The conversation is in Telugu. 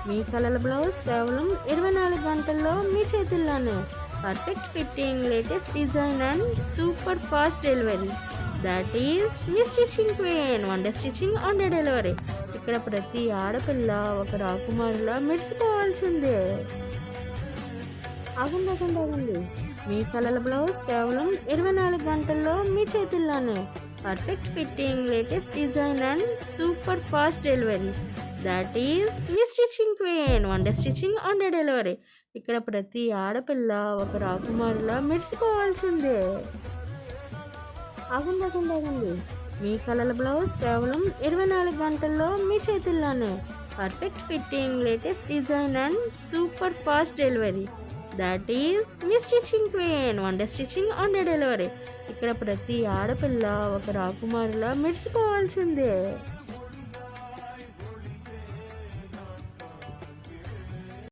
మీ కలల బ్లౌజ్ కేవలం 24 గంటల్లో మీ చేతుల్లోనే. Perfect fitting, latest design and super fast delivery. That is me stitching queen. One day stitching on day delivery. ఇక్కడ ప్రతి ఆడపిల్ల ఒక రాకుమారిలా మెరిసిపోవాల్సిందే. ఆగండి. మీ కలల బ్లౌజ్ కేవలం 24 గంటల్లో మీ చేతుల్లోనే. Perfect fitting, latest design and super fast delivery. That is me stitching queen. One day stitching on day delivery. ఇక్కడ ప్రతి ఆడపిల్ల ఒక రాకుమారిలా మెరిసిపోవాల్సిందే. ఆగండి. మీ కలల బ్లౌజ్ కేవలం 24 గంటల్లో మీ చేతుల్లోనే. Perfect fitting, latest design and super fast delivery. That is me stitching queen. One day stitching on day delivery. ఇక్కడ ప్రతి ఆడపిల్ల ఒక రాకుమారిలా మెరిసిపోవాల్సిందే.